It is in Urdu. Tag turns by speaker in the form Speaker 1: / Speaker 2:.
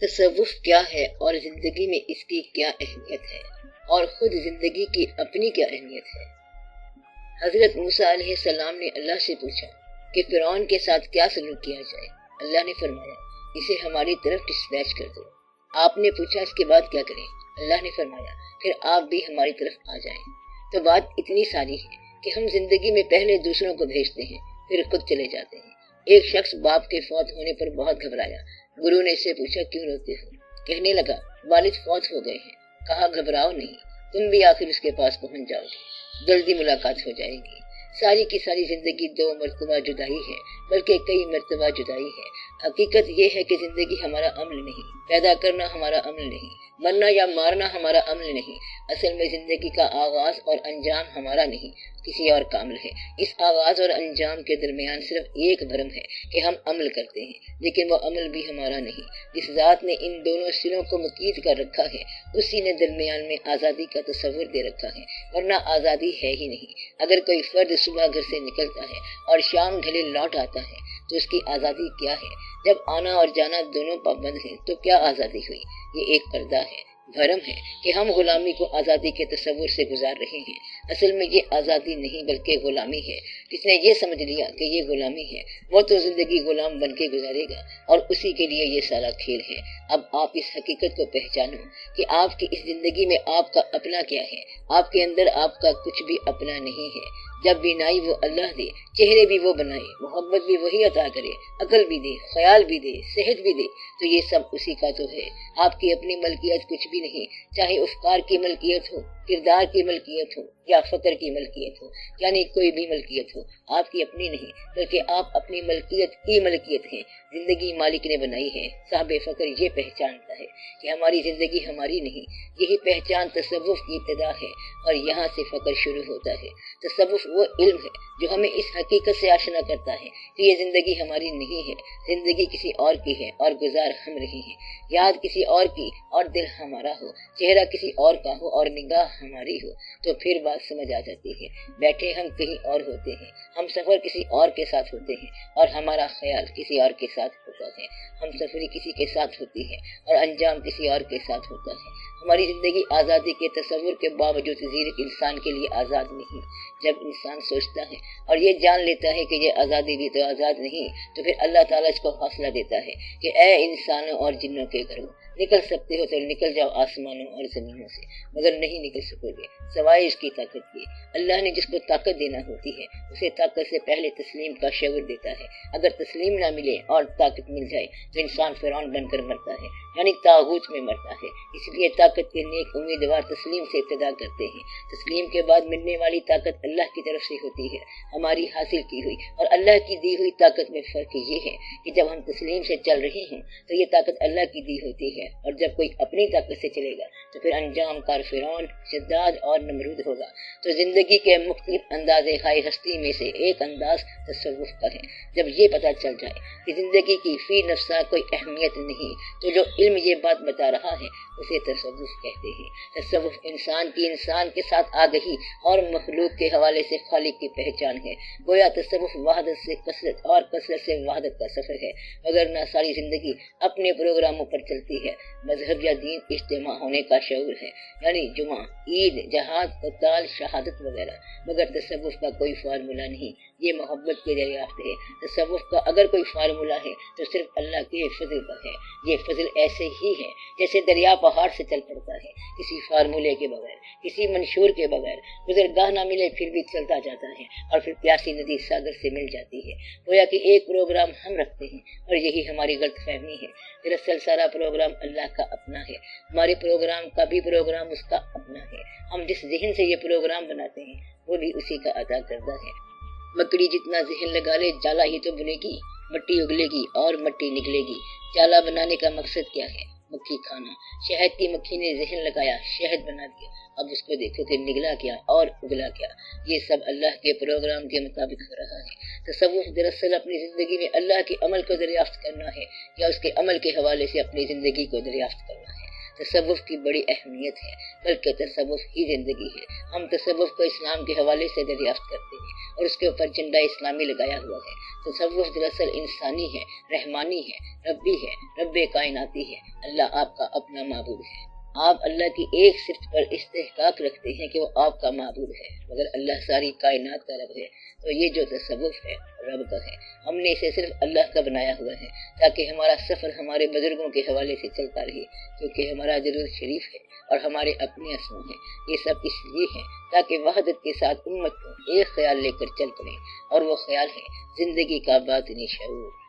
Speaker 1: تصوف کیا ہے اور زندگی میں اس کی کیا اہمیت ہے، اور خود زندگی کی اپنی کیا اہمیت ہے؟ حضرت موسیٰ علیہ السلام نے اللہ سے پوچھا کہ فرعون کے ساتھ کیا سلوک کیا جائے۔ اللہ نے فرمایا اسے ہماری طرف ڈسپیچ کر دو۔ آپ نے پوچھا اس کے بعد کیا کریں؟ اللہ نے فرمایا پھر آپ بھی ہماری طرف آ جائیں۔ تو بات اتنی ساری ہے کہ ہم زندگی میں پہلے دوسروں کو بھیجتے ہیں، پھر خود چلے جاتے ہیں۔ ایک شخص باپ کے فوت ہونے پر بہت گھبرایا۔ گرو نے اس سے پوچھا کیوں روتے ہو؟ کہنے لگا والد فوت ہو گئے ہیں۔ کہا گھبراؤ نہیں، تم بھی آخر اس کے پاس پہنچ جاؤ گے، جلدی ملاقات ہو جائے گی۔ ساری کی ساری زندگی 2 مرتبہ جدائی ہے، بلکہ کئی مرتبہ جدائی ہے۔ حقیقت یہ ہے کہ زندگی ہمارا عمل نہیں، پیدا کرنا ہمارا عمل نہیں، مرنا یا مارنا ہمارا عمل نہیں۔ اصل میں زندگی کا آغاز اور انجام ہمارا نہیں، کسی اور کا عمل ہے۔ اس آغاز اور انجام کے درمیان صرف ایک بھرم ہے کہ ہم عمل کرتے ہیں، لیکن وہ عمل بھی ہمارا نہیں۔ جس ذات نے ان دونوں سروں کو مقید کر رکھا ہے، اسی نے درمیان میں آزادی کا تصور دے رکھا ہے، ورنہ آزادی ہے ہی نہیں۔ اگر کوئی فرد صبح گھر سے نکلتا ہے اور شام ڈھلے لوٹ آتا ہے تو اس کی آزادی کیا ہے؟ جب آنا اور جانا دونوں پابند ہیں تو کیا آزادی ہوئی؟ یہ ایک پردہ ہے، بھرم ہے کہ ہم غلامی کو آزادی کے تصور سے گزار رہے ہیں۔ اصل میں یہ آزادی نہیں بلکہ غلامی ہے۔ جس نے یہ سمجھ لیا کہ یہ غلامی ہے، وہ تو زندگی غلام بن کے گزارے گا، اور اسی کے لیے یہ سارا کھیل ہے۔ اب آپ اس حقیقت کو پہچانو کہ آپ کی اس زندگی میں آپ کا اپنا کیا ہے۔ آپ کے اندر آپ کا کچھ بھی اپنا نہیں ہے۔ جب بینائی وہ اللہ دے، چہرے بھی وہ بنائے، محبت بھی وہی عطا کرے، عقل بھی دے، خیال بھی دے، صحت بھی دے، تو یہ سب اسی کا تو ہے۔ آپ کی اپنی ملکیت کچھ بھی نہیں، چاہے افکار کی ملکیت ہو، کردار کی ملکیت ہو یا فکر کی ملکیت ہو، یعنی کوئی بھی ملکیت ہو، آپ کی اپنی نہیں، بلکہ آپ اپنی ملکیت کی ملکیت ہیں۔ زندگی مالک نے بنائی ہے۔ صاحب فکر یہ پہچانتا ہے کہ ہماری زندگی ہماری نہیں۔ یہی پہچان تصوف کی ابتدا ہے، اور یہاں سے فکر شروع ہوتا ہے۔ تصوف وہ علم ہے جو ہمیں اس حقیقت سے آشنا کرتا ہے کہ یہ زندگی ہماری نہیں ہے، زندگی کسی اور کی ہے اور گزار ہم رہے ہیں۔ یاد کسی اور کی اور دل ہمارا ہو، چہرہ کسی اور کا ہو اور نگاہ ہماری ہو، تو پھر بات سمجھ آ جاتی ہے۔ بیٹھے ہم کہیں اور ہوتے ہیں، ہم سفر کسی اور کے ساتھ ہوتے ہیں، اور ہمارا خیال کسی اور کے ساتھ ہوتا ہے۔ ہم سفری کسی کے ساتھ ہوتی ہے اور انجام کسی اور کے ساتھ ہوتا ہے۔ ہماری زندگی آزادی کے تصور کے باوجود زیر انسان کے لیے آزاد نہیں۔ جب انسان سوچتا ہے اور یہ جان لیتا ہے کہ یہ آزادی بھی تو آزاد نہیں، تو پھر اللہ تعالیٰ اس کو حوصلہ دیتا ہے کہ اے انسانوں اور جنوں کے گھروں، نکل سکتے ہو تو نکل جاؤ آسمانوں اور زمینوں سے، مگر نہیں نکل سکو گے سوائے اس کی طاقت کے۔ اللہ نے جس کو طاقت دینا ہوتی ہے اسے طاقت سے پہلے تسلیم کا شعور دیتا ہے۔ اگر تسلیم نہ ملے اور طاقت مل جائے تو انسان فرعون بن کر مرتا ہے، یعنی طاغوت میں مرتا ہے۔ اس لیے طاقت کے نیک امیدوار تسلیم سے ابتدا کرتے ہیں۔ تسلیم کے بعد ملنے والی طاقت اللہ کی طرف سے ہوتی ہے، ہماری حاصل کی ہوئی اور اللہ کی دی ہوئی طاقت میں فرق یہ ہے کہ جب ہم تسلیم سے چل رہے ہیں تو یہ طاقت اللہ کی دی ہوتی ہے، اور جب کوئی اپنی طاقت سے چلے گا تو پھر انجام کار فرعون، شداد اور نمرود ہوگا۔ تو زندگی کے مختلف انداز ہائے ہستی میں سے ایک انداز تصوف کا ہے۔ جب یہ پتہ چل جائے کہ زندگی کی فی نفسہ کوئی اہمیت نہیں، تو جو علم یہ بات بتا رہا ہے اسے تصوف کہتے ہیں۔ تصوف انسان کی انسان کے ساتھ آگہی اور مخلوق کے حوالے سے خالق کی پہچان ہے۔ گویا تصوف وحدت سے کثرت اور کثرت سے وحدت کا سفر ہے، وگرنہ ساری زندگی اپنے پروگراموں پر چلتی ہے۔ مذہب یا دین اجتماع ہونے کا شعور ہے، یعنی جمعہ، عید، جہاد، قتال، شہادت وغیرہ، مگر تصوف کا کوئی فارمولہ نہیں۔ یہ محبت کے دریافت ہے۔ تصوف کا اگر کوئی فارمولہ ہے تو صرف اللہ کے فضل پر ہے۔ یہ فضل ایسے ہی ہے جیسے دریا پہاڑ سے چل پڑتا ہے، کسی فارمولے کے بغیر، کسی منشور کے بغیر۔ گزرگاہ نہ ملے پھر بھی چلتا جاتا ہے، اور پھر پیاسی ندی ساگر سے مل جاتی ہے۔ گویا کہ ایک پروگرام ہم رکھتے ہیں اور یہی ہماری غلط فہمی ہے۔ دراصل سارا پروگرام اللہ کا اپنا ہے، ہمارے پروگرام کا بھی پروگرام اس کا اپنا ہے۔ ہم جس ذہن سے یہ پروگرام بناتے ہیں وہ بھی اسی کا عطا کردہ ہے۔ مکڑی جتنا ذہن لگا لے جالا ہی تو بنے گی، مٹی اگلے گی اور مٹی نکلے گی۔ جالا بنانے کا مقصد کیا ہے؟ مکھی کھانا۔ شہد کی مکھی نے ذہن لگایا، شہد بنا دیا، اب اس کو دیکھو کہ نگلا کیا اور اگلا کیا۔ یہ سب اللہ کے پروگرام کے مطابق ہو رہا ہے۔ تصوف دراصل اپنی زندگی میں اللہ کے عمل کو دریافت کرنا ہے، یا اس کے عمل کے حوالے سے اپنی زندگی کو دریافت کرنا ہے۔ تصوف کی بڑی اہمیت ہے، بلکہ تصوف ہی زندگی ہے۔ ہم تصوف کو اسلام کے حوالے سے دریافت کرتے ہیں اور اس کے اوپر جھنڈا اسلامی لگایا ہوا ہے۔ تصوف دراصل انسانی ہے، رحمانی ہے، ربی ہے، رب کائناتی ہے۔ اللہ آپ کا اپنا معبود ہے۔ آپ اللہ کی ایک صفت پر استحقاق رکھتے ہیں کہ وہ آپ کا معبود ہے، مگر اللہ ساری کائنات کا رب ہے۔ تو یہ جو تصوف ہے رب کا ہے، ہم نے اسے صرف اللہ کا بنایا ہوا ہے تاکہ ہمارا سفر ہمارے بزرگوں کے حوالے سے چلتا رہے، کیونکہ ہمارا ضرور شریف ہے اور ہمارے اپنے اسما ہیں۔ یہ سب اس لیے ہے تاکہ وحدت کے ساتھ امت کو ایک خیال لے کر چل پڑے، اور وہ خیال ہے زندگی کا باطنی شعور۔